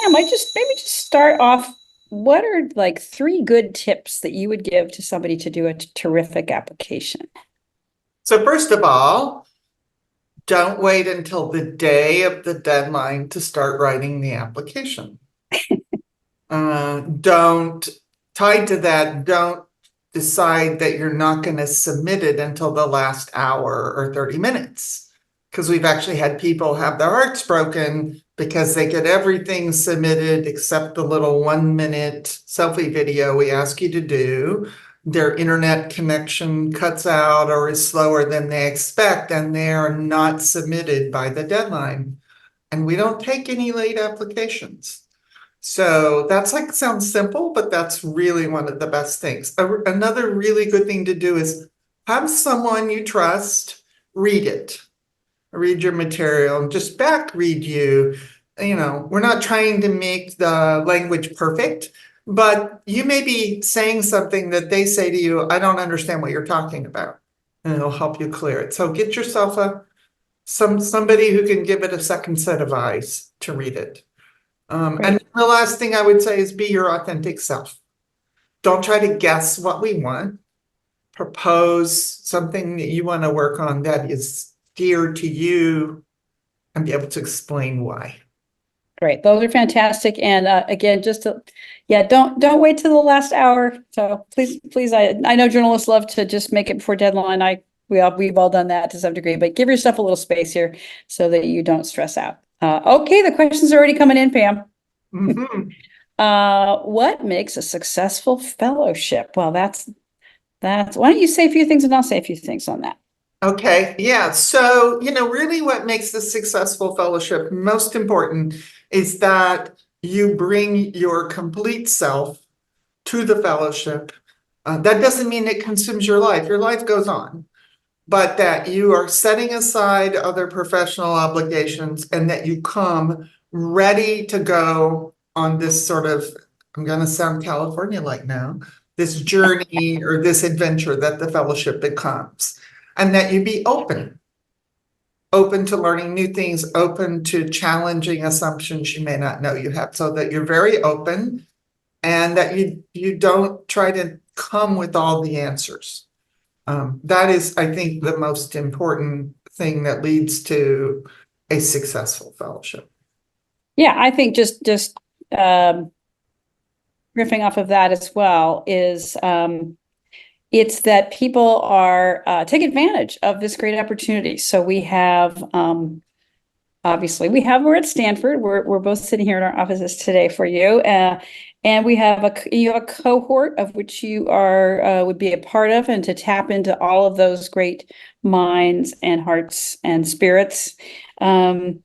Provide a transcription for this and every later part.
Pam, I just maybe just start off. What are like three good tips that you would give to somebody to do a terrific application? So first of all, don't wait until the day of the deadline to start writing the application. Don't, tied to that, don't decide that you're not going to submit it until the last hour or 30 minutes. Because we've actually had people have their hearts broken because they get everything submitted except the little 1 minute selfie video we ask you to do. Their internet connection cuts out or is slower than they expect, and they are not submitted by the deadline. And we don't take any late applications. So that's like, sounds simple, but that's really one of the best things. Another really good thing to do is have someone you trust read it. Read your material and just back read you. We're not trying to make the language perfect, but you may be saying something that they say to you, I don't understand what you're talking about, and it'll help you clear it. So get yourself somebody who can give it a second set of eyes to read it. And the last thing I would say is be your authentic self. Don't try to guess what we want. Propose something that you want to work on that is dear to you, and be able to explain why. Great. Those are fantastic. And again, don't wait till the last hour. So please, I know journalists love to just make it before deadline. We've all done that to some degree, but give yourself a little space here so that you don't stress out. Okay, the questions are already coming in, Pam. Mm-hmm. What makes a successful fellowship? Well, that's why don't you say a few things and I'll say a few things on that. Okay, yeah. So, really what makes the successful fellowship most important is that you bring your complete self to the fellowship. That doesn't mean it consumes your life. Your life goes on, but that you are setting aside other professional obligations and that you come ready to go on this sort of, I'm going to sound California-like now, this journey or this adventure that the fellowship becomes. And that you be open to learning new things, open to challenging assumptions you may not know you have, so that you're very open and that you don't try to come with all the answers. That is, I think, the most important thing that leads to a successful fellowship. Yeah, I think just riffing off of that as well is it's that people are take advantage of this great opportunity. So we have obviously we're at Stanford. We're both sitting here in our offices today for you, and you have a cohort of which you are would be a part of, and to tap into all of those great minds and hearts and spirits, and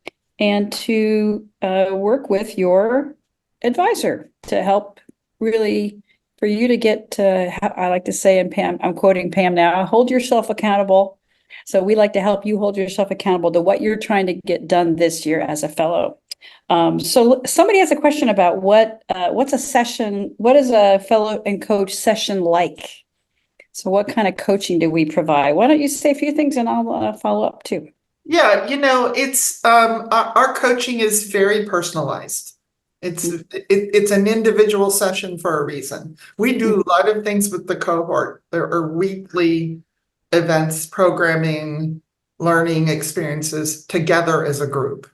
to work with your advisor to help really. For you to get to, I like to say, and Pam, I'm quoting Pam now, hold yourself accountable. So we like to help you hold yourself accountable to what you're trying to get done this year as a fellow. So somebody has a question about what's a session, what is a fellow and coach session like? So what kind of coaching do we provide? Why don't you say a few things and I'll follow up too. Yeah, it's our coaching is very personalized. It's an individual session for a reason. We do a lot of things with the cohort. There are weekly events, programming, learning experiences together as a group.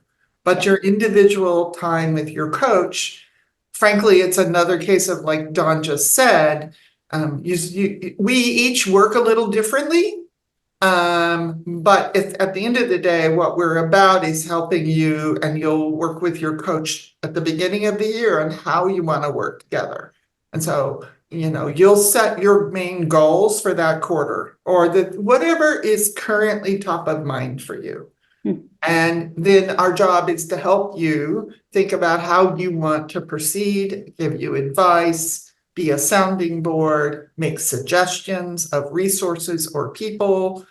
But your individual time with your coach, frankly, it's another case of, like Dawn just said, we each work a little differently. But at the end of the day, what we're about is helping you, and you'll work with your coach at the beginning of the year on how you want to work together. And so, you'll set your main goals for that quarter or whatever is currently top of mind for you. And then our job is to help you think about how you want to proceed, give you advice, be a sounding board, make suggestions of resources or people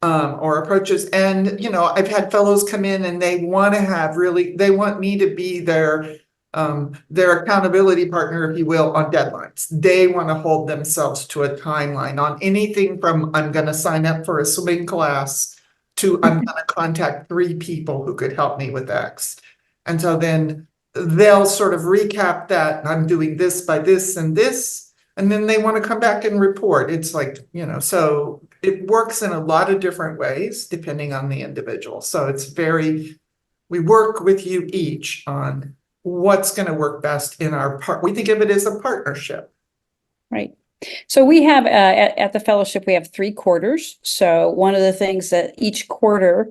or approaches. And, I've had fellows come in and they want me to be their accountability partner, if you will, on deadlines. They want to hold themselves to a timeline on anything from I'm going to sign up for a swimming class to I'm going to contact 3 people who could help me with X. And so then they'll sort of recap that I'm doing this by this and this, and then they want to come back and report. It's like, so it works in a lot of different ways depending on the individual. So we work with you each on what's going to work best in our part. We think of it as a partnership. Right. So we have at the fellowship, we have 3 quarters. So one of the things that each quarter,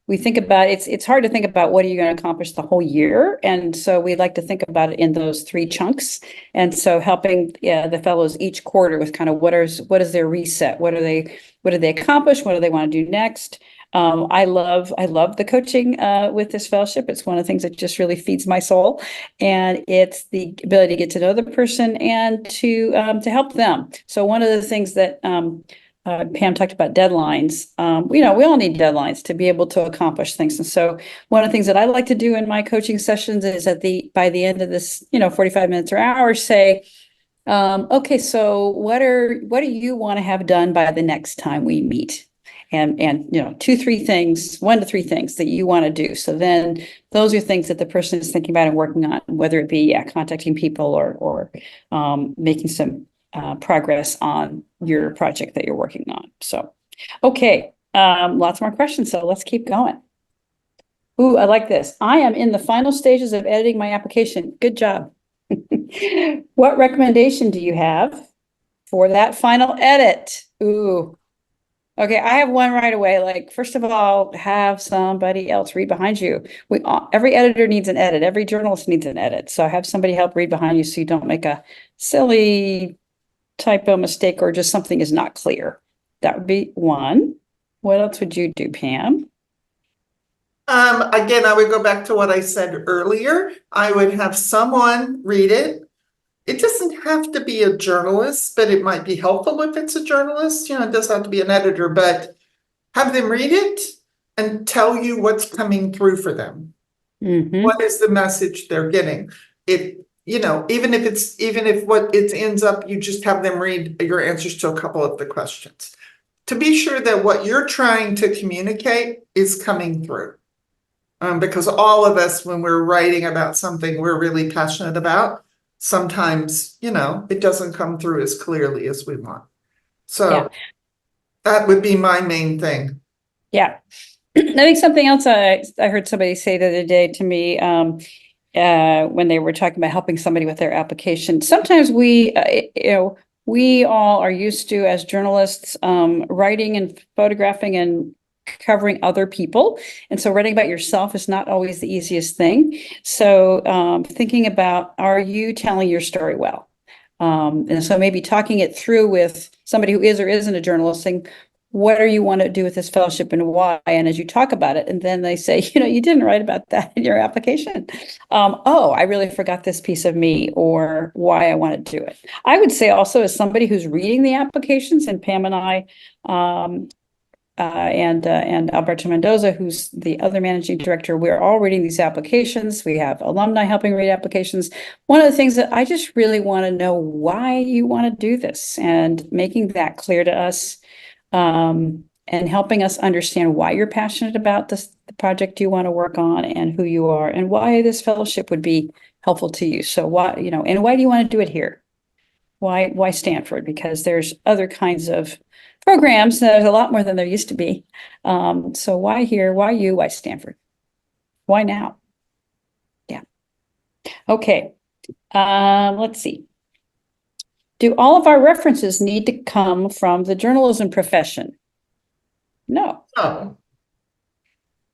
we think about, it's hard to think about what are you going to accomplish the whole year. And so we like to think about it in those 3 chunks. And so helping the fellows each quarter with kind of what is their reset? What do they accomplish? What do they want to do next? I love the coaching with this fellowship. It's one of the things that just really feeds my soul, and it's the ability to get to know the person and to help them. So one of the things that Pam talked about deadlines. We all need deadlines to be able to accomplish things. And so one of the things that I like to do in my coaching sessions is by the end of this, 45 minutes or hour, say, okay, so what do you want to have done by the next time we meet? And 1 to 3 things that you want to do. So then those are things that the person is thinking about and working on, whether it be contacting people or making some progress on your project that you're working on. So, okay, lots more questions. So let's keep going. Ooh, I like this. I am in the final stages of editing my application. Good job. What recommendation do you have for that final edit? Ooh. Okay, I have one right away. Like, first of all, have somebody else read behind you. Every editor needs an edit. Every journalist needs an edit. So have somebody help read behind you so you don't make a silly typo mistake or just something is not clear. That would be one. What else would you do, Pam? Again, I would go back to what I said earlier. I would have someone read it. It doesn't have to be a journalist, but it might be helpful if it's a journalist. It doesn't have to be an editor, but have them read it and tell you what's coming through for them. Mm-hmm. What is the message they're getting? Even if what it ends up, you just have them read your answers to a couple of the questions to be sure that what you're trying to communicate is coming through. Because all of us, when we're writing about something we're really passionate about, sometimes, it doesn't come through as clearly as we want. So that would be my main thing. Yeah. I think something else I heard somebody say the other day to me when they were talking about helping somebody with their application. Sometimes we all are used to, as journalists, writing and photographing and covering other people. And so writing about yourself is not always the easiest thing. So thinking about, are you telling your story well? And so maybe talking it through with somebody who is or isn't a journalist, saying, what do you want to do with this fellowship and why? And as you talk about it, and then they say, you didn't write about that in your application. I really forgot this piece of me, or why I want to do it. I would say also, as somebody who's reading the applications, and Pam and I, and Alberto Mendoza, who's the other managing director, we're all reading these applications. We have alumni helping read applications. One of the things that I just really want to know why you want to do this, and making that clear to us, and helping us understand why you're passionate about the project you want to work on and who you are and why this fellowship would be helpful to you. So why, and why do you want to do it here? Why Stanford? Because there's other kinds of programs. There's a lot more than there used to be. So why here? Why you? Why Stanford? Why now? Yeah. Okay. Let's see. Do all of our references need to come from the journalism profession? No. Oh.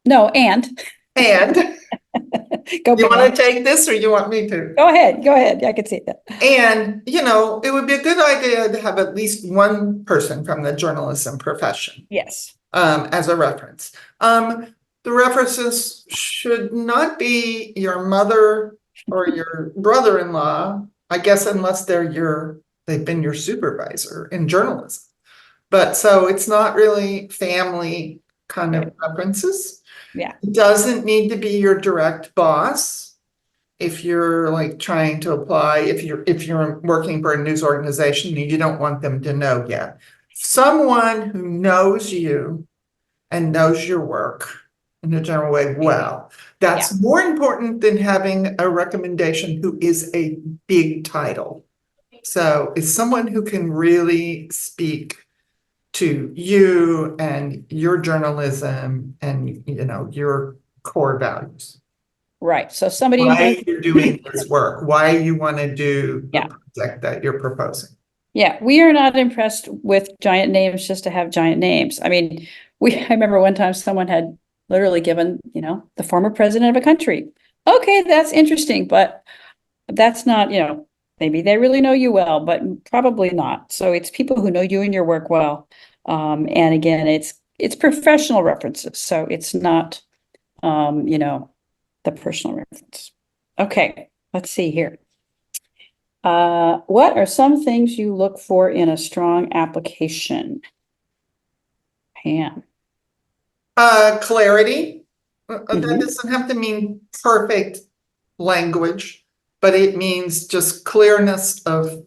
No, and. Go. You want to take this, or you want me to? Go ahead. I can see that. And, it would be a good idea to have at least one person from the journalism profession. Yes. As a reference. The references should not be your mother or your brother-in-law, I guess, unless they've been your supervisor in journalism. But so it's not really family kind of references. Yeah. It doesn't need to be your direct boss. If you're like trying to apply, if you're working for a news organization, you don't want them to know yet. Someone who knows you and knows your work in a general way well. That's more important than having a recommendation who is a big title. So it's someone who can really speak to you and your journalism and, you know, your core values. Right. So somebody who Why knows. you're doing this work, why you want to do the Yeah. project that you're proposing. Yeah, we are not impressed with giant names just to have giant names. I mean, I remember one time someone had literally given, you know, the former president of a country. Okay, that's interesting, but that's not, you know, maybe they really know you well, but probably not. So it's people who know you and your work well. And again, it's professional references, so it's not, you know, the personal reference. Okay, let's see here. What are some things you look for in a strong application? Pam. Clarity. That Mhm. doesn't have to mean perfect language, but it means just clearness of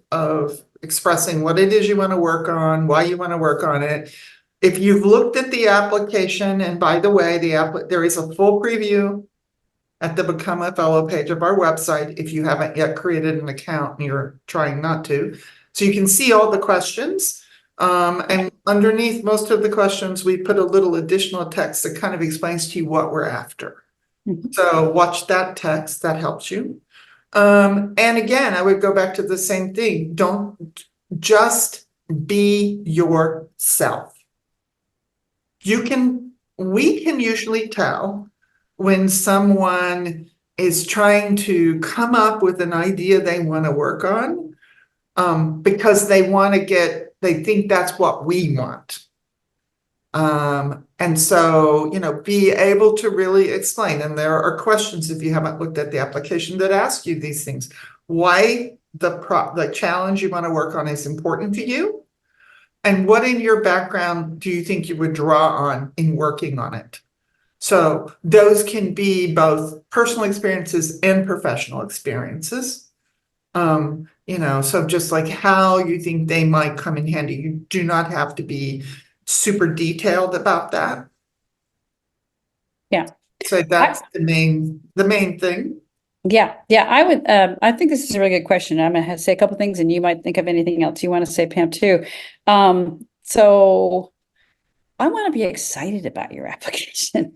expressing what it is you want to work on, why you want to work on it. If you've looked at the application, and by the way, there is a full preview at the Become a Fellow page of our website if you haven't yet created an account and you're trying not to. So you can see all the questions. And underneath most of the questions, we put a little additional text that kind of explains to you what we're after. Mhm. So watch that text, that helps you. And again, I would go back to the same thing. Don't just be yourself. We can usually tell when someone is trying to come up with an idea they want to work on, because they think that's what we want. And so, you know, be able to really explain. And there are questions, if you haven't looked at the application, that ask you these things. Why the challenge you want to work on is important to you? And what in your background do you think you would draw on in working on it? So those can be both personal experiences and professional experiences. You know, so just like how you think they might come in handy. You do not have to be super detailed about that. Yeah. So that's the main thing. Yeah, I would, I think this is a really good question. I'm gonna say a couple things and you might think of anything else you want to say, Pam, too. So I want to be excited about your application.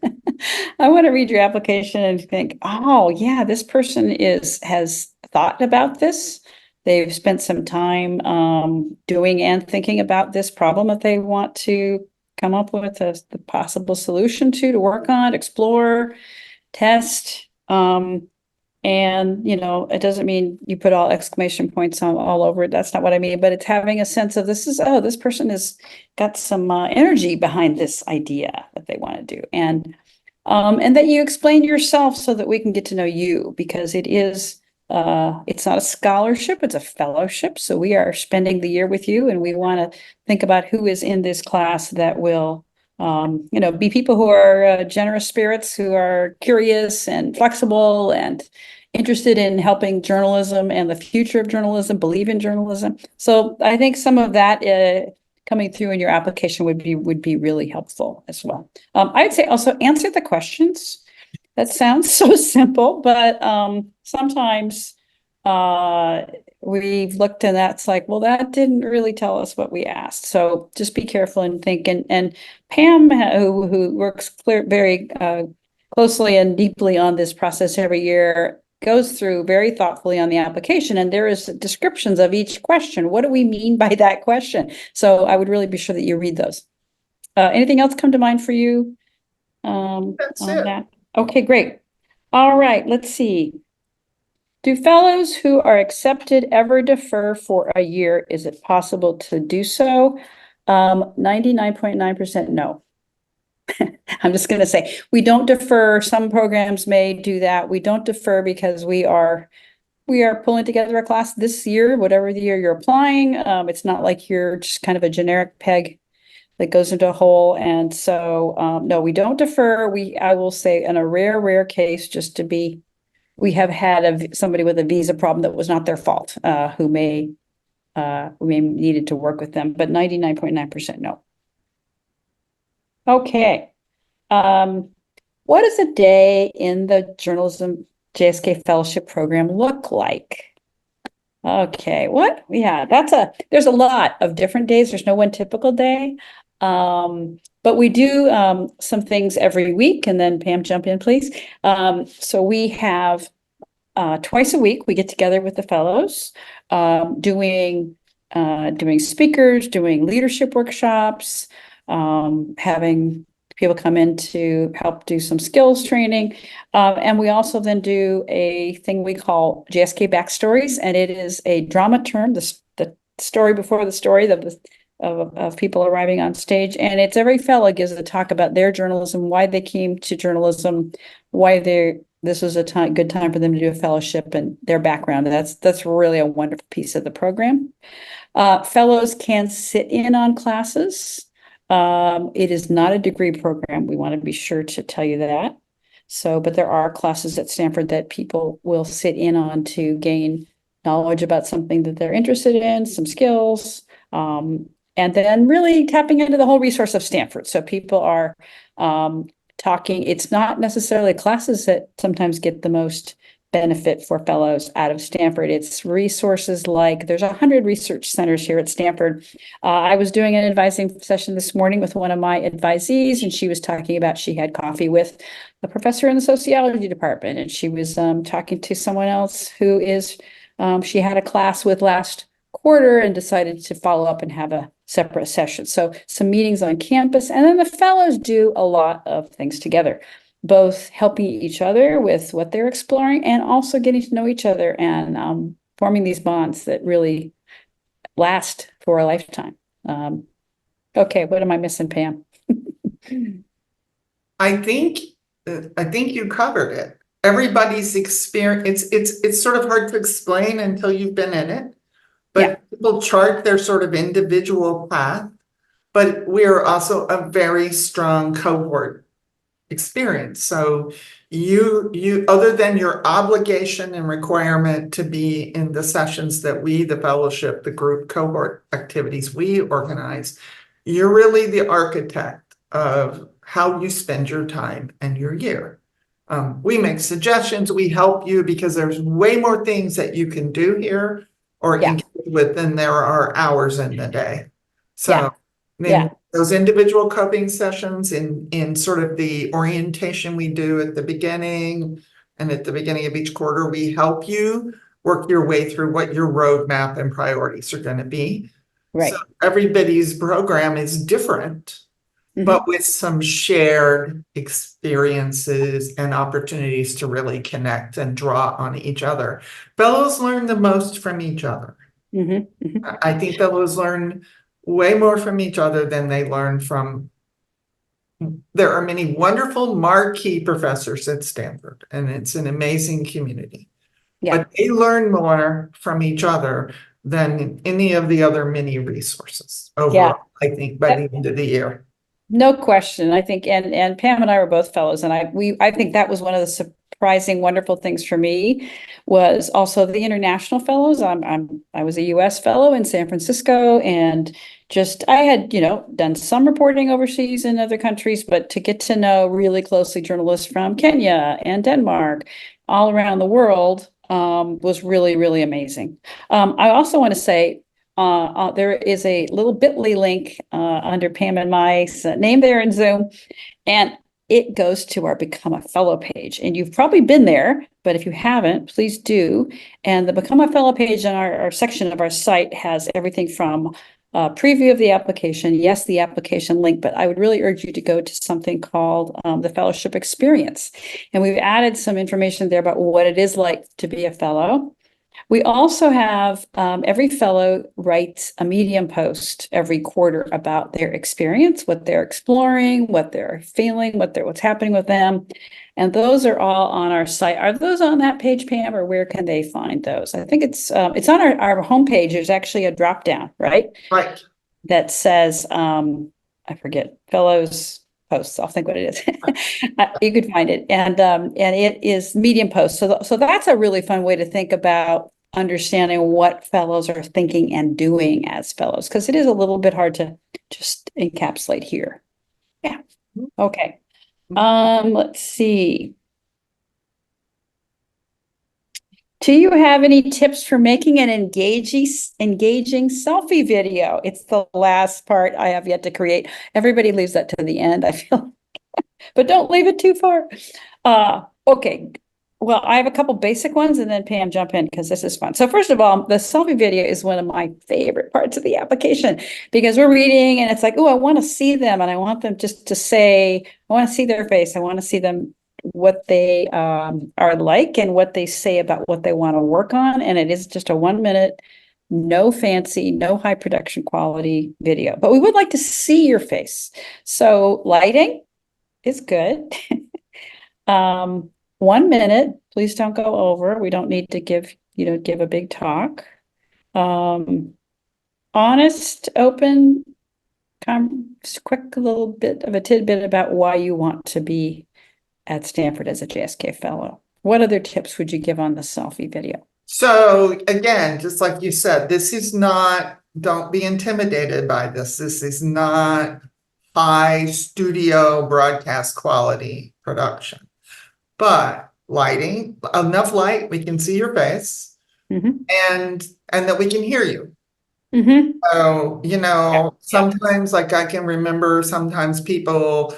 I want to read your application and think, oh yeah, this person has thought about this. They've spent some time doing and thinking about this problem that they want to come up with the possible solution to work on, explore, test. And, you know, it doesn't mean you put all exclamation points on all over it. That's not what I mean, but it's having a sense of this person has got some energy behind this idea that they want to do. And that you explain yourself so that we can get to know you, because it's not a scholarship, it's a fellowship. So we are spending the year with you, and we want to think about who is in this class that will you know, be people who are generous spirits, who are curious and flexible and interested in helping journalism and the future of journalism, believe in journalism. So I think some of that coming through in your application would be really helpful as well. I'd say also answer the questions. That sounds so simple, but sometimes we've looked and that's like, well, that didn't really tell us what we asked. So just be careful and think. And Pam, who works very closely and deeply on this process every year, goes through very thoughtfully on the application, and there is descriptions of each question. What do we mean by that question? So I would really be sure that you read those. Anything else come to mind for you That's on it. that? Okay, great. All right, let's see. Do fellows who are accepted ever defer for a year? Is it possible to do so? 99.9% no. I'm just going to say we don't defer. Some programs may do that. We don't defer because we are pulling together a class this year, whatever the year you're applying. It's not like you're just kind of a generic peg that goes into a hole. And so no, we don't defer. I will say in a rare case, we have had somebody with a visa problem that was not their fault, who may we needed to work with them, but 99.9% no. Okay. what does a day in the journalism JSK Fellowship program look like? Okay, yeah, there's a lot of different days. There's no one typical day. But we do some things every week, and then Pam, jump in, please. So we have twice a week, we get together with the fellows, doing speakers, doing leadership workshops, having people come in to help do some skills training. And we also then do a thing we call JSK Backstories, and it is a drama term, the story before the story of people arriving on stage. And it's every fellow gives a talk about their journalism, why they came to journalism, why this was a good time for them to do a fellowship, and their background. That's really a wonderful piece of the program. Fellows can sit in on classes. It is not a degree program. We want to be sure to tell you that. So, but there are classes at Stanford that people will sit in on to gain knowledge about something that they're interested in, some skills, and then really tapping into the whole resource of Stanford. So people are talking. It's not necessarily classes that sometimes get the most benefit for fellows out of Stanford. It's resources like there's 100 research centers here at Stanford. I was doing an advising session this morning with one of my advisees, and she was talking about she had coffee with a professor in the sociology department, and she was talking to someone else who is she had a class with last quarter and decided to follow up and have a separate session. So some meetings on campus, and then the fellows do a lot of things together, both helping each other with what they're exploring and also getting to know each other and forming these bonds that really last for a lifetime. Okay, what am I missing, Pam? I think you covered it. Everybody's experience, it's sort of hard to explain until you've been in it, but people chart their sort of individual path, but we're also a very strong cohort experience. So you other than your obligation and requirement to be in the sessions that we, the fellowship, the group cohort activities we organize, you're really the architect of how you spend your time and your year. We make suggestions, we help you because there's way more things that you can do here or engage with than there are hours in the day. So those individual coping sessions in sort of the orientation we do at the beginning and at the beginning of each quarter, we help you work your way through what your roadmap and priorities are going to be. Right. So everybody's program is different, but with some shared experiences and opportunities to really connect and draw on each other. Fellows learn the most from each other. I think fellows learn way more from each other than they learn from. There are many wonderful marquee professors at Stanford, and it's an amazing community. But they learn more from each other than any of the other many resources overall, I think, by the end of the year. No question. I think, and Pam and I were both fellows, and I think that was one of the surprising, wonderful things for me was also the international fellows. I was a US fellow in San Francisco, and I had, done some reporting overseas in other countries, but to get to know really closely journalists from Kenya and Denmark, all around the world, was really, really amazing. I also want to say, there is a little bit.ly link under Pam and my name there in Zoom, and it goes to our Become a Fellow page. And you've probably been there, but if you haven't, please do. And the Become a Fellow page on our section of our site has everything from preview of the application, yes, the application link, but I would really urge you to go to something called the Fellowship Experience. And we've added some information there about what it is like to be a fellow. We also have every fellow writes a Medium post every quarter about their experience, what they're exploring, what they're feeling, what's happening with them. And those are all on our site. Are those on that page, Pam, or where can they find those? I think it's on our homepage. There's actually a drop down, right? Right. That says, I forget, fellows posts. I'll think what it is. You could find it. And it is Medium posts. So that's a really fun way to think about understanding what fellows are thinking and doing as fellows, because it is a little bit hard to just encapsulate here. Yeah. Okay. Let's see. Do you have any tips for making an engaging selfie video? It's the last part I have yet to create. Everybody leaves that to the end, I feel, but don't leave it too far. Okay. Well, I have a couple basic ones and then Pam jump in because this is fun. So first of all, the selfie video is one of my favorite parts of the application because we're reading and it's like, oh, I want to see them and I want them just to say, I want to see their face. I want to see them what they are like and what they say about what they want to work on. And it is just a 1 minute, no fancy, no high production quality video, but we would like to see your face. So lighting is good. 1 minute, please don't go over. We don't need to give a big talk. Honest, open, quick little bit of a tidbit about why you want to be at Stanford as a JSK fellow. What other tips would you give on the selfie video? So again, just like you said, this is not, don't be intimidated by this. This is not high studio broadcast quality production. But lighting, enough light, we can see your face, and that we can hear you. So, sometimes like I can remember sometimes people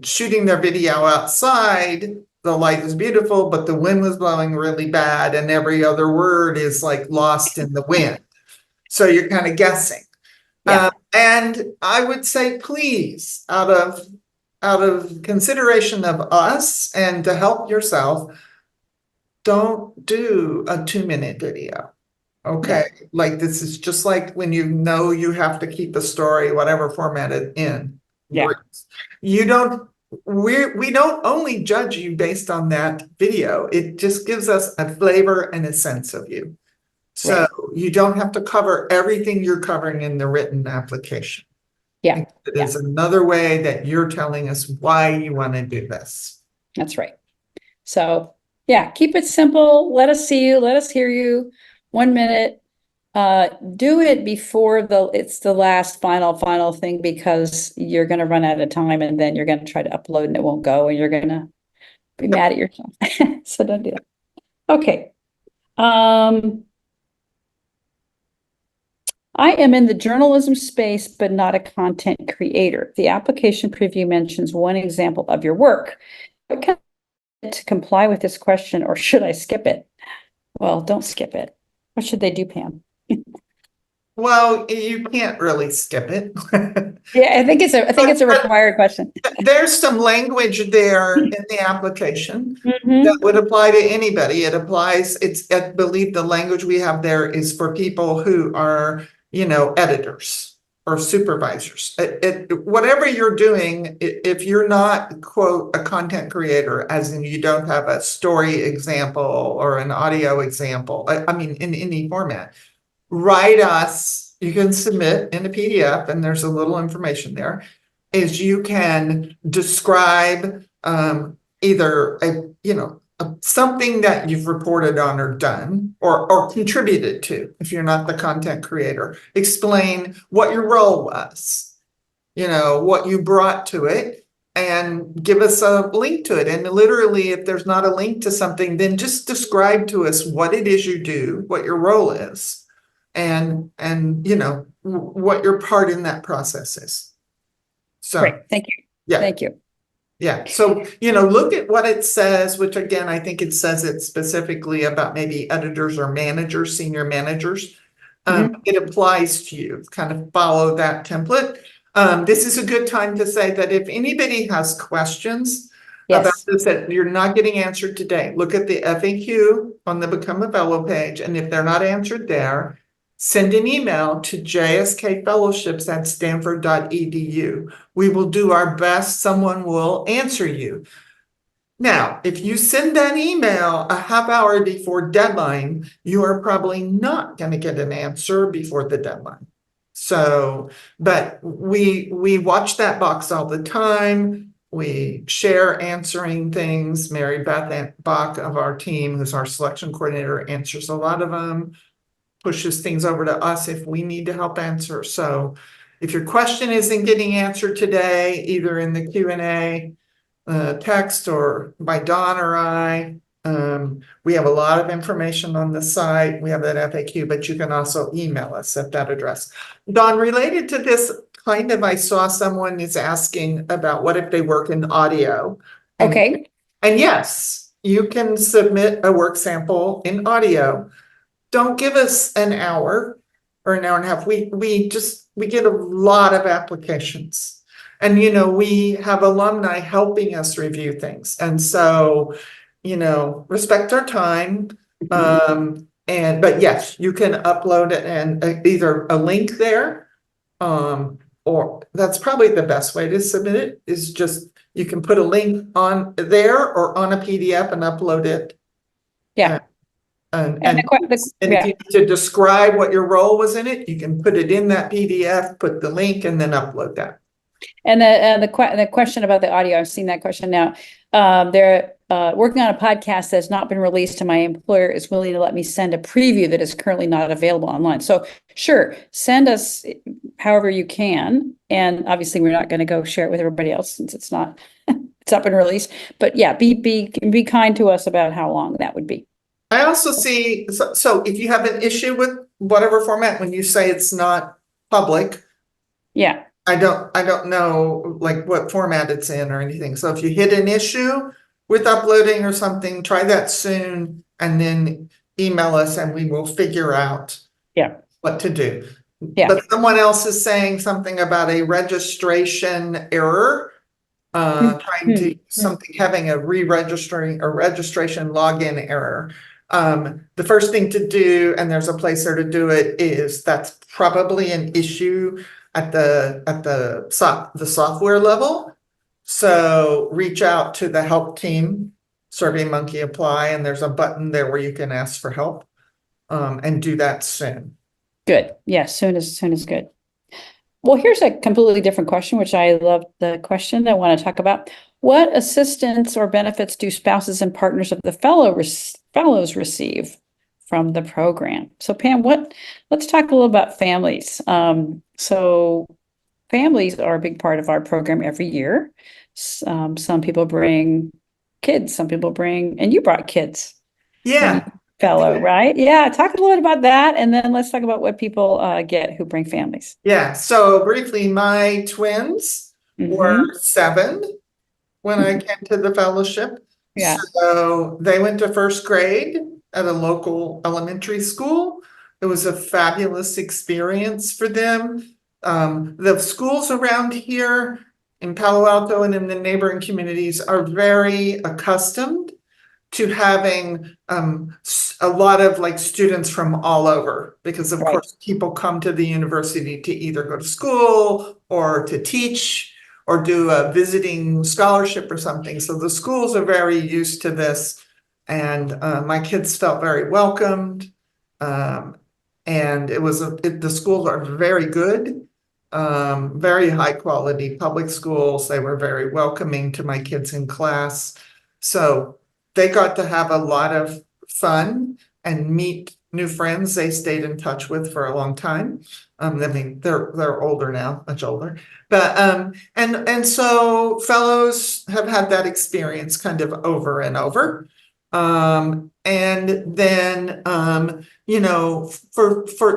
shooting their video outside, the light is beautiful, but the wind was blowing really bad, and every other word is like lost in the wind. So you're kind of guessing. Yeah. And I would say, please, out of consideration of us and to help yourself, don't do a 2-minute video. Okay. Yeah. Like this is just like when you have to keep a story, whatever format it in. Yeah. We don't only judge you based on that video. It just gives us a flavor and a sense of you. So you don't have to cover everything you're covering in the written application. Yeah. It is another way that you're telling us why you want to do this. That's right. So yeah, keep it simple. Let us see you. Let us hear you. 1 minute. Do it before it's the last final thing because you're going to run out of time and then you're going to try to upload and it won't go and you're going to be mad at yourself. So don't do that. Okay. I am in the journalism space, but not a content creator. The application preview mentions one example of your work. What can I do to comply with this question, or should I skip it? Well, don't skip it. What should they do, Pam? Well, you can't really skip it. Yeah, I think it's a required question. There's some language there in the application Mhm. that would apply to anybody. It applies, I believe the language we have there is for people who are, editors or supervisors. Whatever you're doing, if you're not, quote, a content creator, as in you don't have a story example or an audio example, I mean, in any format, write us, you can submit in a PDF and there's a little information there, is you can describe either something that you've reported on or done or contributed to. If you're not the content creator, explain what your role was, what you brought to it, and give us a link to it. And literally, if there's not a link to something, then just describe to us what it is you do, what your role is, and what your part in that process is. So Great, thank you. Yeah. Thank you. Yeah. So, look at what it says, which again, I think it says it specifically about maybe editors or managers, senior managers. It applies to you. Kind of follow that template. This is a good time to say that if anybody has questions about this that you're not getting answered today, look at the FAQ on the Become a Fellow page. And if they're not answered there, send an email to jskfellowships@stanford.edu. We will do our best. Someone will answer you. Now, if you send that email a half hour before deadline, you are probably not going to get an answer before the deadline. So, but we watch that box all the time. We share answering things. Mary Beth Bach of our team, who's our selection coordinator, answers a lot of them, pushes things over to us if we need to help answer. So if your question isn't getting answered today, either in the Q&A text or by Dawn or I. We have a lot of information on the site. We have that FAQ, but you can also email us at that address. Dawn, related to this, I saw someone is asking about what if they work in audio. Okay. And yes, you can submit a work sample in audio. Don't give us an hour or an hour and a half. We get a lot of applications. And, we have alumni helping us review things. And so, respect our time. But yes, you can upload it and either a link there, or that's probably the best way to submit it is just, you can put a link on there or on a PDF and upload it. Yeah. And if you need to describe what your role was in it, you can put it in that PDF, put the link, and then upload that. And the question about the audio, I've seen that question now. They're working on a podcast that's not been released, and my employer is willing to let me send a preview that is currently not available online. So sure, send us however you can. And obviously we're not going to go share it with everybody else since it's not been released. But yeah, be kind to us about how long that would be. I also see, so if you have an issue with whatever format, when you say it's not public. Yeah. I don't know like what format it's in or anything. So if you hit an issue with uploading or something, try that soon and then email us and we will figure out what to do. Yeah. But someone else is saying something about a registration error, trying to something, having a re-registering or registration login error. The first thing to do, and there's a place there to do it, is that's probably an issue at the software level. So reach out to the help team, SurveyMonkey apply, and there's a button there where you can ask for help, and do that soon. Good. Yeah, soon is good. Well, here's a completely different question, which I love the question I want to talk about. What assistance or benefits do spouses and partners of the fellows receive from the program? So Pam, let's talk a little about families. So families are a big part of our program every year. Some people bring kids, some people and you brought kids. Yeah. Fellow, right? Yeah. Talk a little bit about that. And then let's talk about what people get who bring families. Yeah. So briefly, my twins were 7 when I came to the fellowship. Yeah. So they went to first grade at a local elementary school. It was a fabulous experience for them. The schools around here in Palo Alto and in the neighboring communities are very accustomed to having a lot of like students from all over, because of course people come to the university to either go to school or to teach or do a visiting scholarship or something. So the schools are very used to this, and my kids felt very welcomed. And the schools are very good, very high quality public schools. They were very welcoming to my kids in class. So they got to have a lot of fun and meet new friends they stayed in touch with for a long time. I mean, they're older now, much older. But and so fellows have had that experience kind of over and over. And then for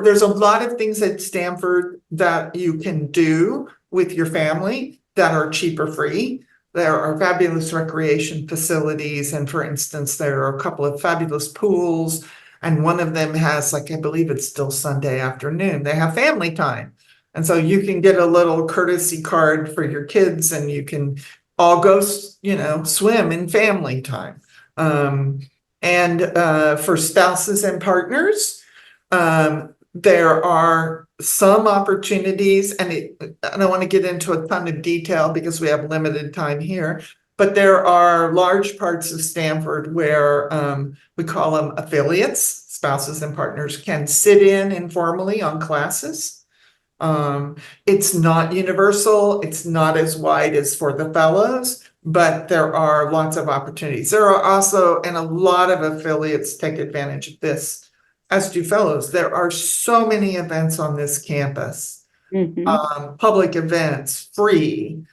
there's a lot of things at Stanford that you can do with your family that are cheap or free. There are fabulous recreation facilities, and for instance, there are a couple of fabulous pools, and one of them has, like, I believe it's still Sunday afternoon, they have family time. And so you can get a little courtesy card for your kids and you can all go, swim in family time. And for spouses and partners, there are some opportunities, and I don't want to get into a ton of detail because we have limited time here, but there are large parts of Stanford where we call them affiliates. Spouses and partners can sit in informally on classes. It's not universal. It's not as wide as for the fellows, but there are lots of opportunities. There are also, and a lot of affiliates take advantage of this, as do fellows. There are so many events on this campus, public events, free,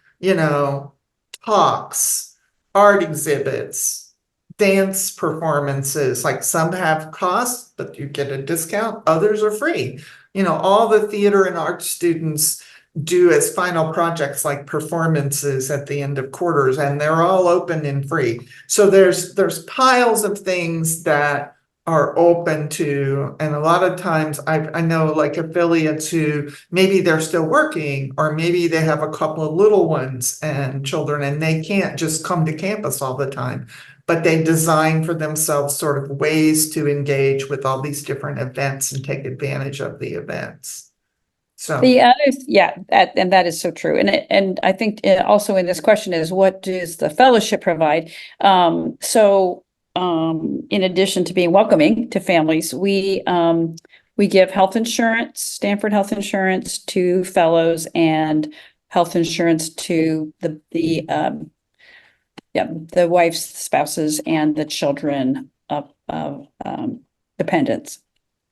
talks, art exhibits, dance performances, like some have costs, but you get a discount, others are free. All the theater and art students do as final projects like performances at the end of quarters, and they're all open and free. So there's piles of things that are open to, and a lot of times I know like affiliates who maybe they're still working, or maybe they have a couple of little ones and children, and they can't just come to campus all the time, but they design for themselves sort of ways to engage with all these different events and take advantage of the events. So The other, yeah, and that is so true. And I think also in this question is, what does the fellowship provide? In addition to being welcoming to families, we give health insurance, Stanford health insurance to fellows, and health insurance to the wives, spouses, and the children of dependents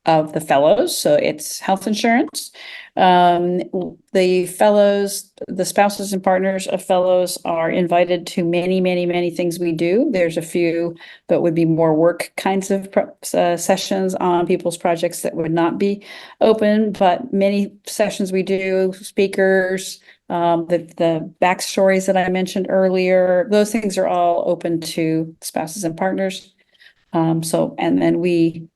of the fellows. So it's health insurance. The fellows, the spouses and partners of fellows are invited to many, many, many things we do. There's a few that would be more work kinds of sessions on people's projects that would not be open, but many sessions we do, speakers, the backstories that I mentioned earlier, those things are all open to spouses and partners. And then we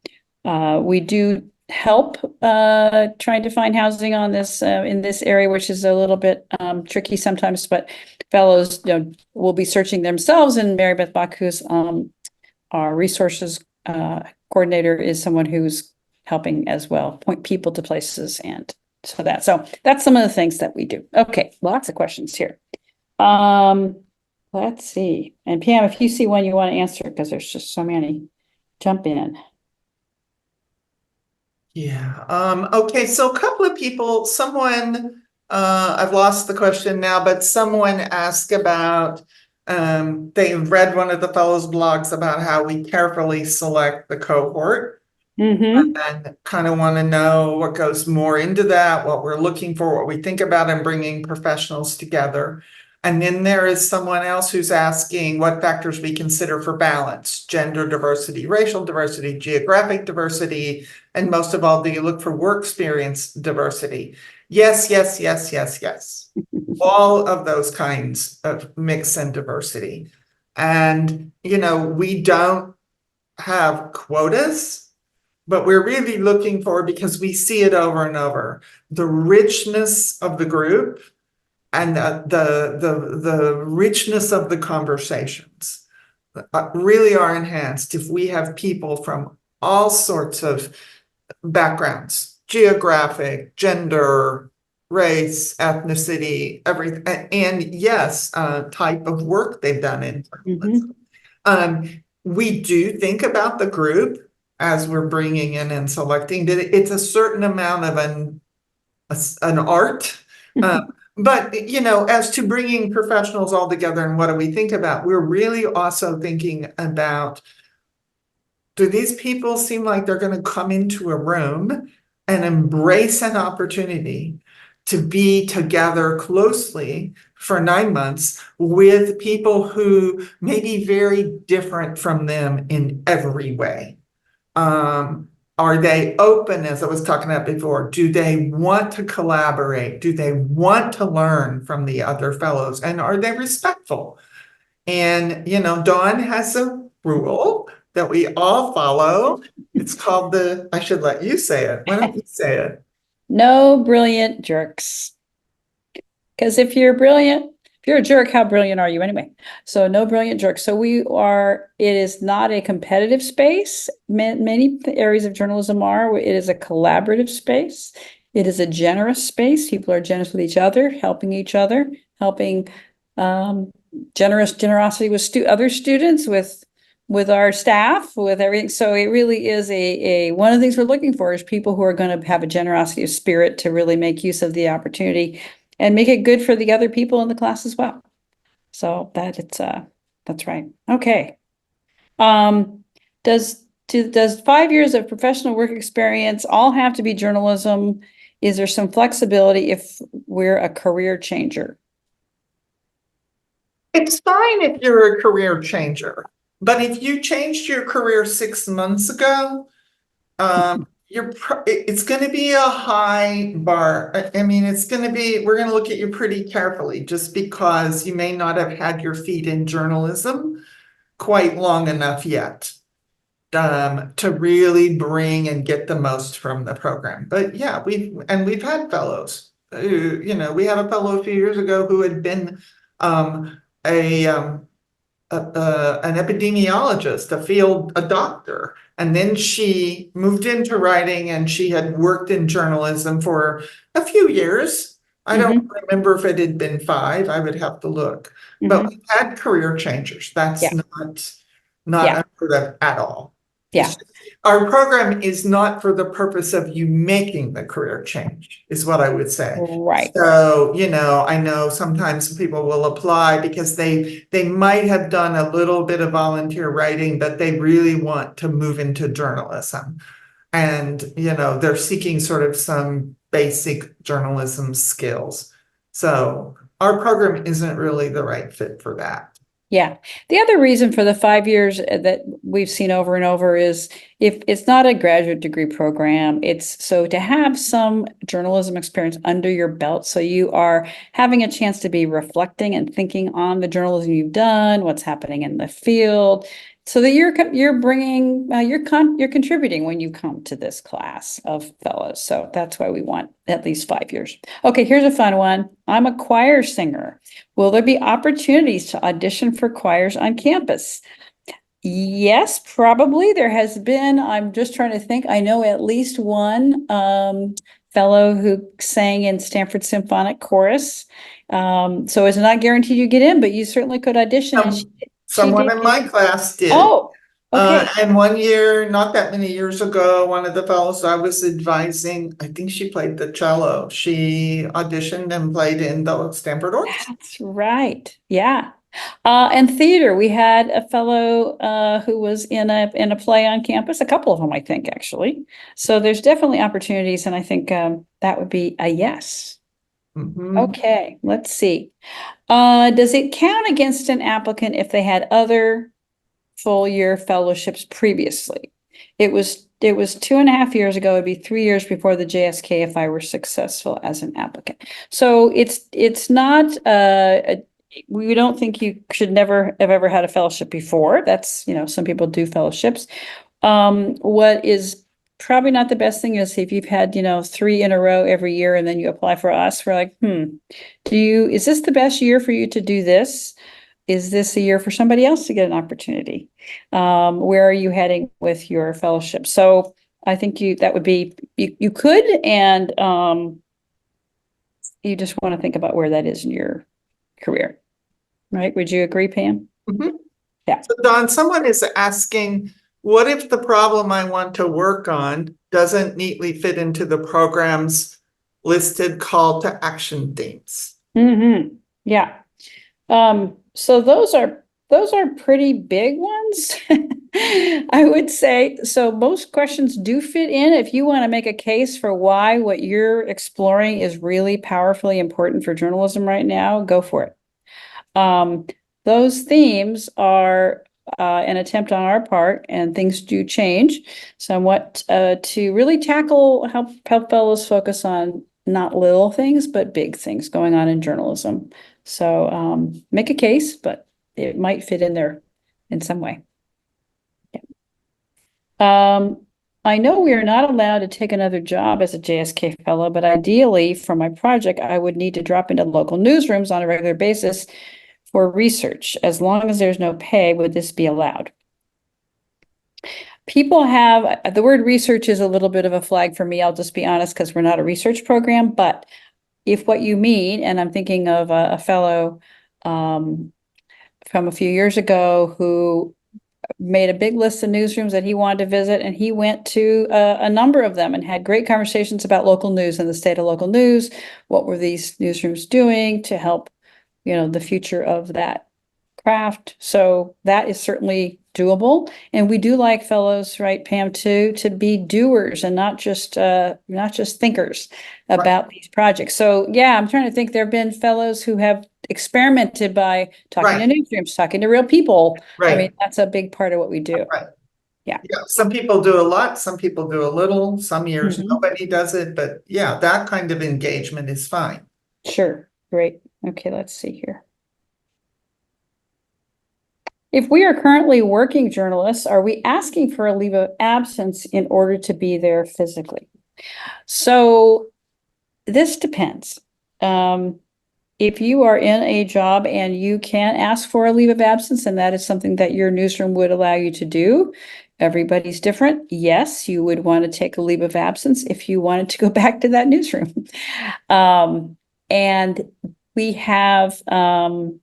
do help trying to find housing on this in this area, which is a little bit tricky sometimes, but fellows will be searching themselves, and Mary Beth Bach, who's our resources coordinator, is someone who's helping as well, point people to places, and so that's some of the things that we do. Okay, lots of questions here. Let's see. And Pam, if you see one you want to answer, because there's just so many, jump in. Yeah. Okay. So a couple of people, I've lost the question now, but someone asked about, they read one of the fellows' blogs about how we carefully select the cohort. Mm-hmm. And kind of want to know what goes more into that, what we're looking for, what we think about in bringing professionals together. And then there is someone else who's asking what factors we consider for balance: gender diversity, racial diversity, geographic diversity, and most of all, do you look for work experience diversity? Yes, yes, yes, yes, yes. All of those kinds of mix and diversity. And, we don't have quotas, but we're really looking for, because we see it over and over, the richness of the group and the richness of the conversations really are enhanced if we have people from all sorts of backgrounds: geographic, gender, race, ethnicity, everything, and yes, type of work they've done in journalism. We do think about the group as we're bringing in and selecting. It's a certain amount of an art. But, as to bringing professionals all together and what do we think about, we're really also thinking about, do these people seem like they're going to come into a room and embrace an opportunity to be together closely for 9 months with people who may be very different from them in every way? Are they open, as I was talking about before? Do they want to collaborate? Do they want to learn from the other fellows? And are they respectful? And, Dawn has a rule that we all follow. It's called I should let you say it. Why don't you say it? No brilliant jerks. Because if you're a jerk, how brilliant are you anyway? So no brilliant jerks. So it is not a competitive space. Many areas of journalism are. It is a collaborative space. It is a generous space. People are generous with each other, helping each other, helping generosity with other students, with our staff, with everything. So it really is one of the things we're looking for is people who are going to have a generosity of spirit to really make use of the opportunity and make it good for the other people in the class as well. So that's right. Okay. Does 5 years of professional work experience all have to be journalism? Is there some flexibility if we're a career changer? It's fine if you're a career changer, but if you changed your career 6 months ago, it's going to be a high bar. I mean, we're going to look at you pretty carefully just because you may not have had your feet in journalism quite long enough yet. To really bring and get the most from the program. But yeah, we've had fellows. We had a fellow a few years ago who had been a an epidemiologist, a doctor, and then she moved into writing, and she had worked in journalism for a few years. I don't remember if it had been 5. I would have to look. But we've had career changers. That's not unheard of at all. Yeah. Our program is not for the purpose of you making the career change, is what I would say. Right. So, I know sometimes people will apply because they might have done a little bit of volunteer writing, but they really want to move into journalism. And, they're seeking sort of some basic journalism skills. So our program isn't really the right fit for that. Yeah. The other reason for the 5 years that we've seen over and over is if it's not a graduate degree program, it's so to have some journalism experience under your belt. So you are having a chance to be reflecting and thinking on the journalism you've done, what's happening in the field, so that you're bringing, you're contributing when you come to this class of fellows. So that's why we want at least 5 years. Okay, here's a fun one. I'm a choir singer. Will there be opportunities to audition for choirs on campus? Yes, probably. There has been, I'm just trying to think, I know at least one fellow who sang in Stanford Symphonic Chorus. So it's not guaranteed you get in, but you certainly could audition. Someone in my class did. Oh, okay. And one year, not that many years ago, one of the fellows I was advising, I think she played the cello. She auditioned and played in the Stanford Orchestra. That's right. Yeah. And theater, we had a fellow who was in a play on campus, a couple of them, I think, actually. So there's definitely opportunities, and I think that would be a yes. Okay, let's see. Does it count against an applicant if they had other full year fellowships previously? It was 2.5 years ago. It'd be 3 years before the JSK if I were successful as an applicant. So it's not we don't think you should never have ever had a fellowship before. That's, some people do fellowships. What is probably not the best thing is if you've had, 3 in a row every year and then you apply for us, we're like, is this the best year for you to do this? Is this a year for somebody else to get an opportunity? Where are you heading with your fellowship? So I think that would be, you could, and you just want to think about where that is in your career, right? Would you agree, Pam? Yeah. So Don, someone is asking, what if the problem I want to work on doesn't neatly fit into the program's listed call to action themes? Yeah. So those are pretty big ones. I would say. So most questions do fit in. If you want to make a case for why what you're exploring is really powerfully important for journalism right now, go for it. Those themes are an attempt on our part, and things do change somewhat to really help fellows focus on not little things, but big things going on in journalism. So make a case, but it might fit in there in some way. Yeah. I know we are not allowed to take another job as a JSK fellow, but ideally for my project, I would need to drop into local newsrooms on a regular basis for research. As long as there's no pay, would this be allowed? People have, the word research is a little bit of a flag for me. I'll just be honest, because we're not a research program, but if what you mean, and I'm thinking of a fellow from a few years ago who made a big list of newsrooms that he wanted to visit, and he went to a number of them and had great conversations about local news and the state of local news. What were these newsrooms doing to help, the future of that craft? So that is certainly doable. And we do like fellows, right, Pam, to be doers and not just thinkers about these projects. So yeah, I'm trying to think. There have been fellows who have experimented by talking to Right. newsrooms, talking to real people. I mean, Right. that's a big part of what we do. Right. Yeah. Yeah, some people do a lot, some people do a little, some years Mhm. nobody does it, but yeah, that kind of engagement is fine. Sure. Great. Okay, let's see here. If we are currently working journalists, are we asking for a leave of absence in order to be there physically? So this depends. If you are in a job and you can ask for a leave of absence, and that is something that your newsroom would allow you to do, everybody's different. Yes, you would want to take a leave of absence if you wanted to go back to that newsroom. And we have, you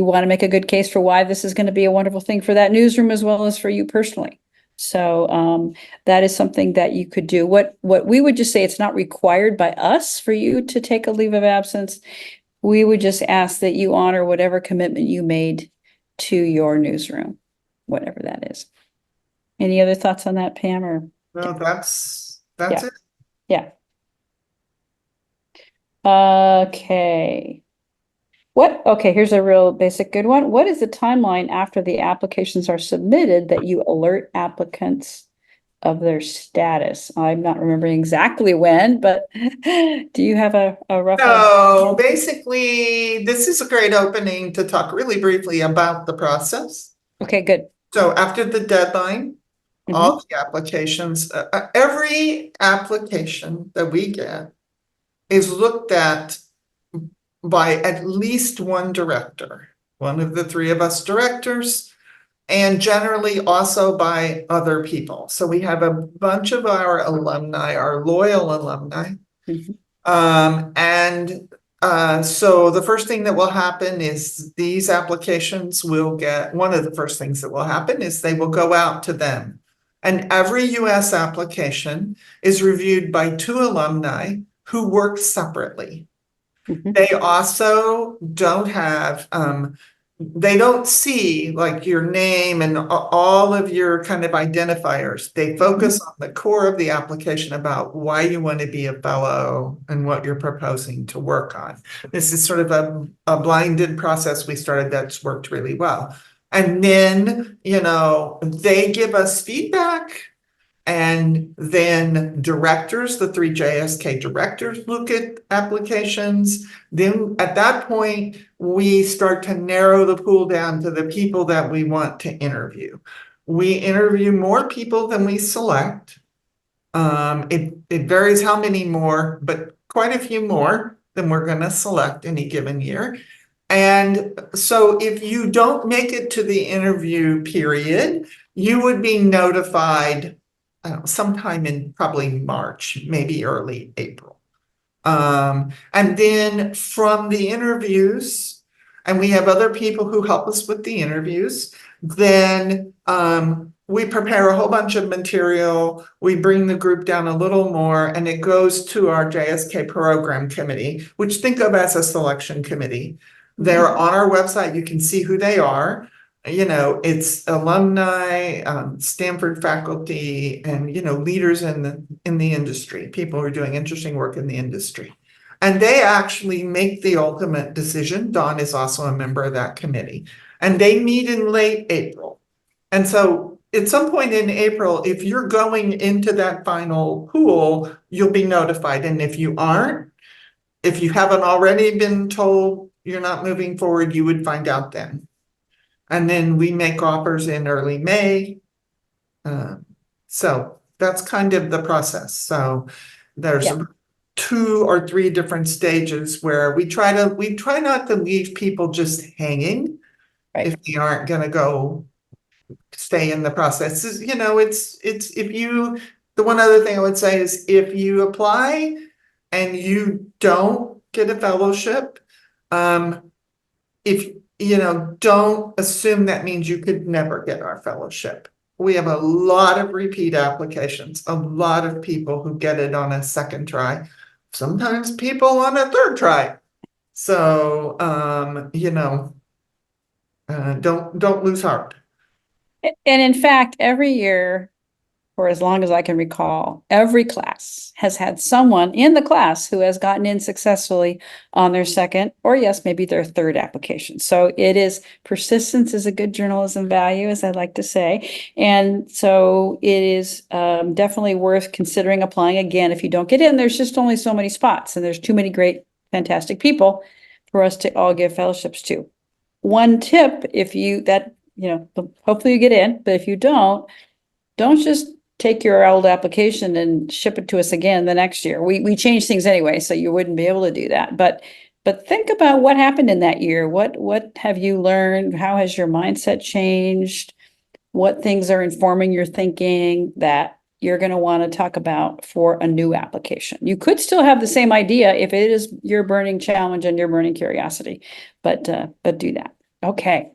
want to make a good case for why this is going to be a wonderful thing for that newsroom as well as for you personally. So that is something that you could do. What we would just say, it's not required by us for you to take a leave of absence. We would just ask that you honor whatever commitment you made to your newsroom, whatever that is. Any other thoughts on that, Pam? Or No, that's yeah, it. yeah. Okay. Okay, here's a real basic good one. What is the timeline after the applications are submitted that you alert applicants of their status? I'm not remembering exactly when, but do you have a rough idea? So basically, this is a great opening to talk really briefly about the process. Okay, good. So after the deadline, all Mhm. the applications, every application that we get is looked at by at least one director, one of the three of us directors, and generally also by other people. So we have a bunch of our alumni, our loyal alumni. Mhm. So the first thing that will happen is these applications will get, one of the first things that will happen is they will go out to them. And every US application is reviewed by two alumni who work separately. Mhm. They also don't have, they don't see like your name and all of your kind of identifiers. They focus on the core of the application about why you want to be a fellow and what you're proposing to work on. This is sort of a blinded process we started that's worked really well. And then, they give us feedback. And then directors, the three JSK directors, look at applications. Then at that point, we start to narrow the pool down to the people that we want to interview. We interview more people than we select. It varies how many more, but quite a few more than we're going to select any given year. And so if you don't make it to the interview period, you would be notified sometime in probably March, maybe early April. And then from the interviews, and we have other people who help us with the interviews, then we prepare a whole bunch of material. We bring the group down a little more, and it goes to our JSK program committee, which think of as a selection committee. They're on our website. You can see who they are. It's alumni, Stanford faculty, and leaders in the industry, people who are doing interesting work in the industry. And they actually make the ultimate decision. Dawn is also a member of that committee. And they meet in late April. And so at some point in April, if you're going into that final pool, you'll be notified. And if you aren't, if you haven't already been told you're not moving forward, you would find out then. And then we make offers in early May. So that's kind of the process. So there's Yeah. 2 or 3 different stages where we try not to leave people just hanging. Right. If they aren't going to go stay in the process. The one other thing I would say is if you apply and you don't get a fellowship, if don't assume that means you could never get our fellowship. We have a lot of repeat applications, a lot of people who get it on a second try, sometimes people on a third try. So, don't lose heart. And in fact, every year for as long as I can recall, every class has had someone in the class who has gotten in successfully on their second, or yes, maybe their third application. So it is, persistence is a good journalism value, as I like to say. And so it is definitely worth considering applying again. If you don't get in, there's just only so many spots, and there's too many great, fantastic people for us to all give fellowships to. One tip, hopefully you get in, but if you don't just take your old application and ship it to us again the next year. We change things anyway, so you wouldn't be able to do that. But think about what happened in that year. What have you learned? How has your mindset changed? What things are informing your thinking that you're going to want to talk about for a new application? You could still have the same idea if it is your burning challenge and your burning curiosity, but do that. Okay.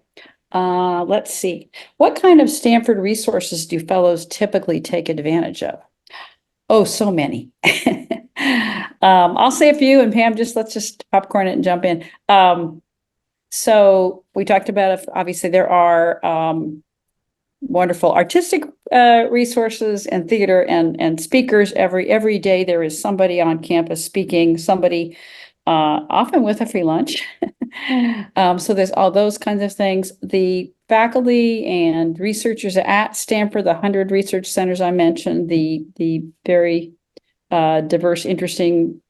Let's see. What kind of Stanford resources do fellows typically take advantage of? Oh, so many. I'll say a few, and Pam, let's just popcorn it and jump in. So we talked about, obviously there are wonderful artistic resources and theater and speakers. Every day there is somebody on campus speaking, somebody often with a free lunch. So there's all those kinds of things. The faculty and researchers at Stanford, the 100 research centers I mentioned, the very diverse, interesting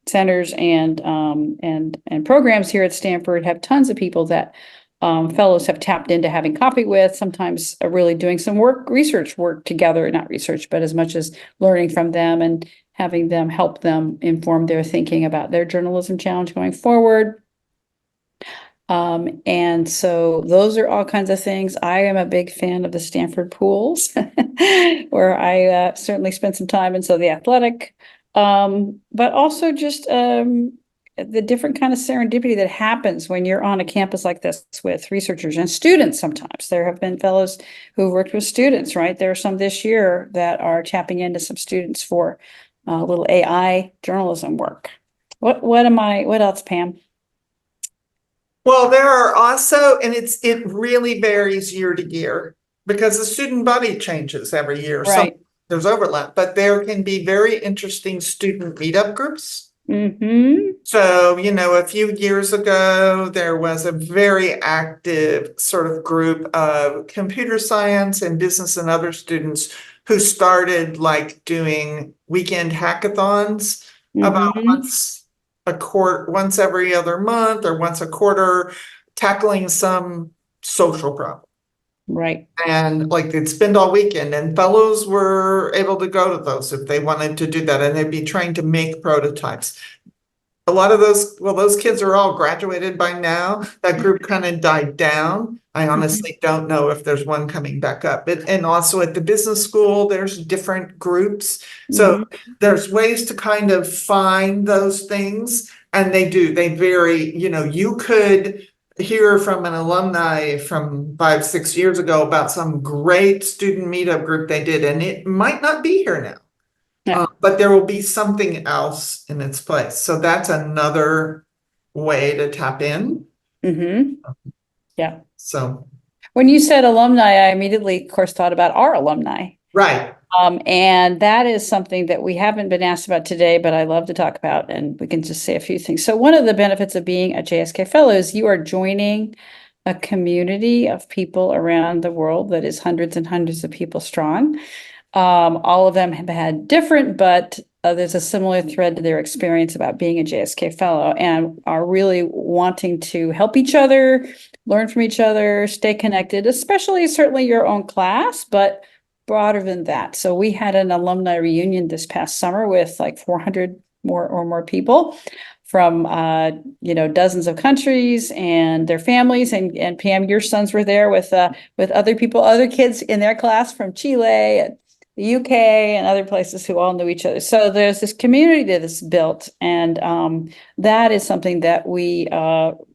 centers and programs here at Stanford have tons of people that fellows have tapped into having coffee with, sometimes really doing some research work together, not research, but as much as learning from them and having them help them inform their thinking about their journalism challenge going forward. And so those are all kinds of things. I am a big fan of the Stanford pools, where I certainly spent some time. And so the athletic, but also just the different kind of serendipity that happens when you're on a campus like this with researchers and students. Sometimes there have been fellows who've worked with students, right? There are some this year that are tapping into some students for little AI journalism work. What else, Pam? Well, there are also, and it really varies year to year because the student body changes every year. Right. There's overlap, but there can be very interesting student meetup groups. Mm-hmm. So, a few years ago, there was a very active sort of group of computer science and business and other students who started like doing weekend hackathons about once every other month or once a quarter, tackling some social problem. Right. And like they'd spend all weekend, and fellows were able to go to those if they wanted to do that, and they'd be trying to make prototypes. A lot of those kids are all graduated by now. That group kind of died down. I honestly don't know if there's one coming back up. And also at the business school, there's different groups. So there's ways to kind of find those things. And they vary. You could hear from an alumni from 5-6 years ago about some great student meetup group they did, and it might not be here now. Yeah. But there will be something else in its place. So that's another way to tap in. Yeah. So when you said alumni, I immediately, of course, thought about our alumni. right. And that is something that we haven't been asked about today, but I love to talk about, and we can just say a few things. So one of the benefits of being a JSK Fellow is you are joining a community of people around the world that is hundreds and hundreds of people strong. All of them have had different, but there's a similar thread to their experience about being a JSK Fellow and are really wanting to help each other, learn from each other, stay connected, especially certainly your own class, but broader than that. So we had an alumni reunion this past summer with like 400 more people from dozens of countries and their families, and Pam, your sons were there with other people, other kids in their class from Chile and the UK and other places who all knew each other. So there's this community that is built, and that is something that we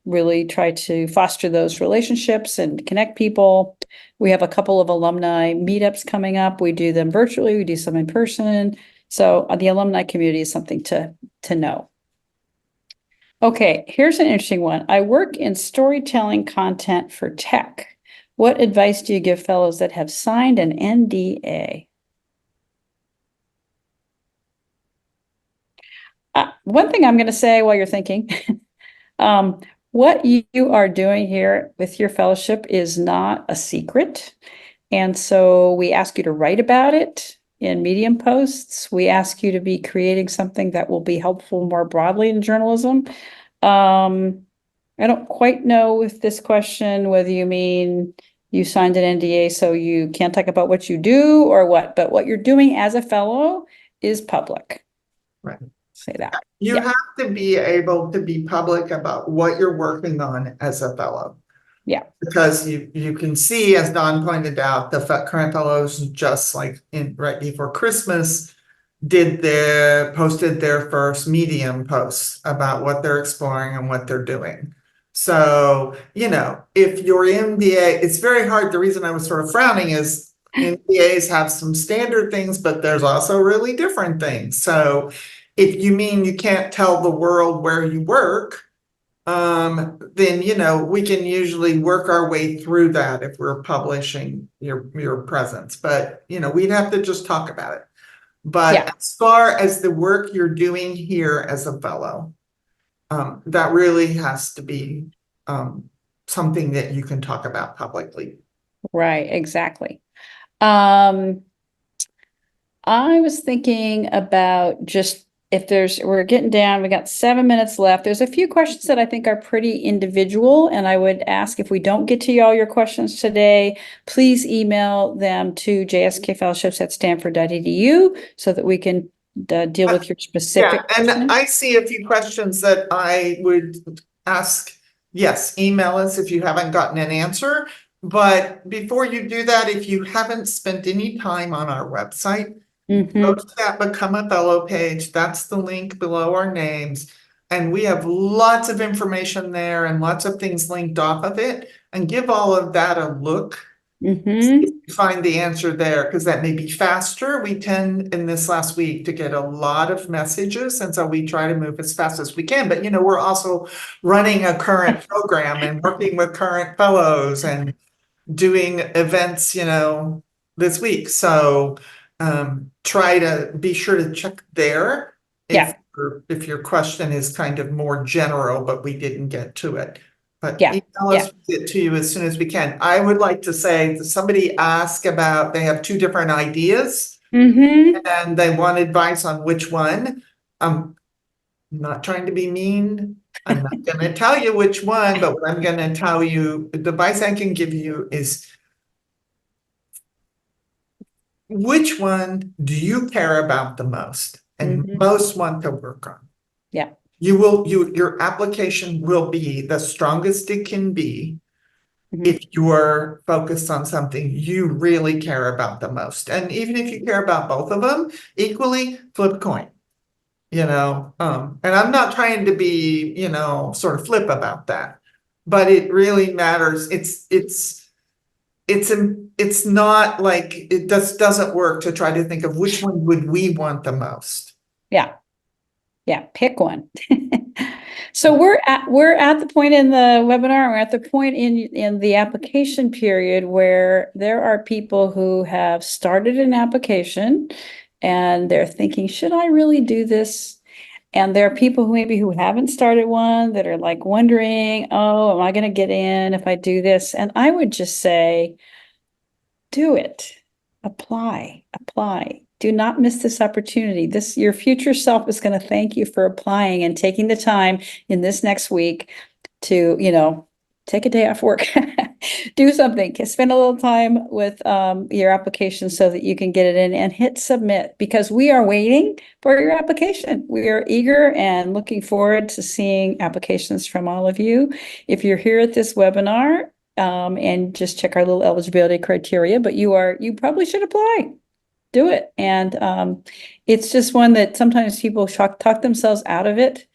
really try to foster, those relationships and connect people. We have a couple of alumni meetups coming up. We do them virtually, we do some in person. So the alumni community is something to know. Okay, here's an interesting one. I work in storytelling content for tech. What advice do you give fellows that have signed an NDA? One thing I'm going to say while you're thinking, what you are doing here with your fellowship is not a secret. And so we ask you to write about it in Medium posts. We ask you to be creating something that will be helpful more broadly in journalism. I don't quite know with this question whether you mean you signed an NDA so you can't talk about what you do or what, but what you're doing as a fellow is public. Right. Say that. You Yeah. have to be able to be public about what you're working on as a fellow. Yeah. Because you can see, as Don pointed out, the current fellows just like right before Christmas posted their first Medium posts about what they're exploring and what they're doing. So, if your MBA, it's very hard. The reason I was sort of frowning is MBAs have some standard things, but there's also really different things. So if you mean you can't tell the world where you work, then, we can usually work our way through that if we're publishing your presence, but, we'd have to just talk about it. But as far as the work you're doing here as a fellow, that really has to be something that you can talk about publicly. Right, exactly. I was thinking about just we're getting down, we got 7 minutes left. There's a few questions that I think are pretty individual, and I would ask if we don't get to all your questions today, please email them to jskfellowships@stanford.edu so that we can deal with your specific questions. And I see a few questions that I would ask. Yes, email us if you haven't gotten an answer. But before you do that, if you haven't spent any time on our website, go to that Become a Fellow page. That's the link below our names. And we have lots of information there and lots of things linked off of it. And give all of that a look. Find the answer there, because that may be faster. We tend in this last week to get a lot of messages, and so we try to move as fast as we can. But we're also running a current program and working with current fellows and doing events, this week. So try to be sure to check there if your question is kind of more general, but we didn't get to it. But email us, we'll get to you as soon as we can. I would like to say that somebody asked about, they have two different ideas and they want advice on which one. I'm not trying to be mean. I'm not going to tell you which one, but what I'm going to tell you, the advice I can give you is, which one do you care about the most and most want to work on? Yeah. Your application will be the strongest it can be if you're focused on something you really care about the most. And even if you care about both of them equally, flip a coin. And I'm not trying to be, sort of flip about that, but it really matters. It's not like it just doesn't work to try to think of which one would we want the most. Yeah, pick one. So we're at the point in the webinar, we're at the point in the application period where there are people who have started an application and they're thinking, should I really do this? And there are people who haven't started one that are like wondering, oh, am I going to get in if I do this? And I would just say, do it. Apply. Do not miss this opportunity. Your future self is going to thank you for applying and taking the time in this next week to, take a day off work, do something, spend a little time with your application so that you can get it in and hit submit, because we are waiting for your application. We are eager and looking forward to seeing applications from all of you. If you're here at this webinar, and just check our little eligibility criteria, but you probably should apply. Do it. And it's just one that sometimes people talk themselves out of it.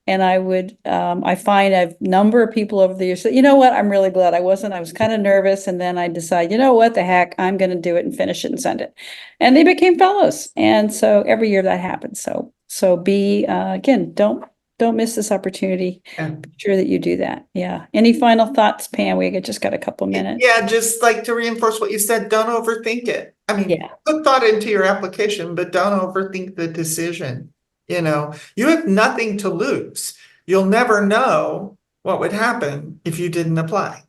And I find a number of people over the years say, you know what, I'm really glad I wasn't. I was kind of nervous. And then I decide, you know what, the heck, I'm going to do it and finish it and send it. And they became fellows. And so every year that happens. So be, again, don't don't miss this opportunity. Yeah. Be sure that you do that. Yeah. Any final thoughts, Pam? We just got a couple minutes. Yeah, just like to reinforce what you said, don't overthink it. I mean, Yeah. put thought into your application, but don't overthink the decision. You know, you have nothing to lose. You'll never know what would happen if you didn't apply.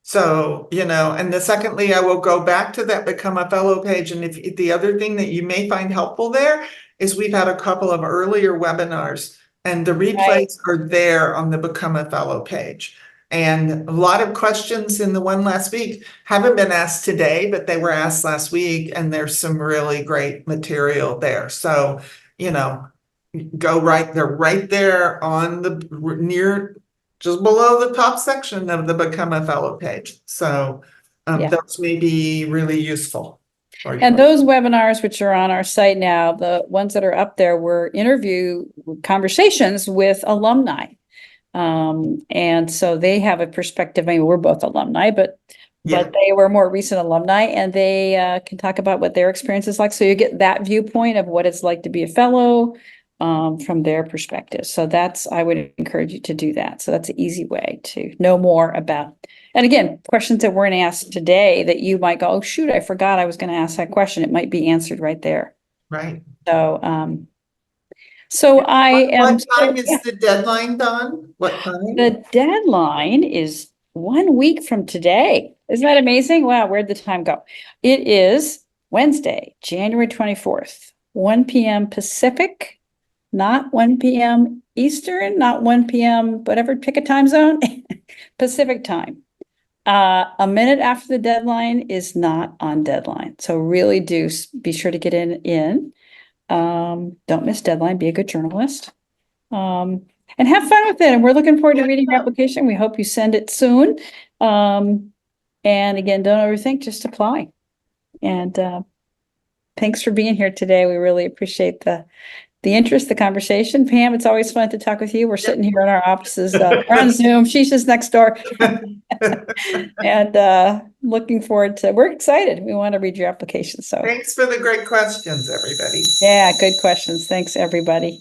So, you know, and secondly, I will go back to that Become a Fellow page. And if the other thing that you may find helpful there is we've had a couple of earlier webinars and the replays are there on the Become a Fellow page. And a lot of questions in the one last week haven't been asked today, but they were asked last week. And there's some really great material there. So, you know, they're right there on the near, just below the top section of the Become a Fellow page. So those may be really useful. And those webinars, which are on our site now, the ones that are up there were interview conversations with alumni. And so they have a perspective. I mean, we're both alumni, but they were more recent alumni, and they can talk about what their experience is like. So you get that viewpoint of what it's like to be a fellow from their perspective. So I would encourage you to do that. So that's an easy way to know more about. And again, questions that weren't asked today that you might go, oh, shoot, I forgot I was going to ask that question. It might be answered right there. Right. So, what time is the deadline, Dawn? What time? The deadline is 1 week from today. Isn't that amazing? Wow, where'd the time go? It is Wednesday, January 24th, 1 p.m. Pacific, not 1 p.m. Eastern, not 1 p.m. whatever, pick a time zone, Pacific time. A minute after the deadline is not on deadline. So really do be sure to get in. Don't miss deadline, be a good journalist. And have fun with it. And we're looking forward to reading your application. We hope you send it soon. And again, don't overthink, just apply. And thanks for being here today. We really appreciate the interest, the conversation. Pam, it's always fun to talk with you. We're sitting here in our offices, we're on Zoom. She's just next door. And looking forward to, we're excited. We want to read your application. So thanks for the great questions, everybody. Yeah, good questions. Thanks, everybody.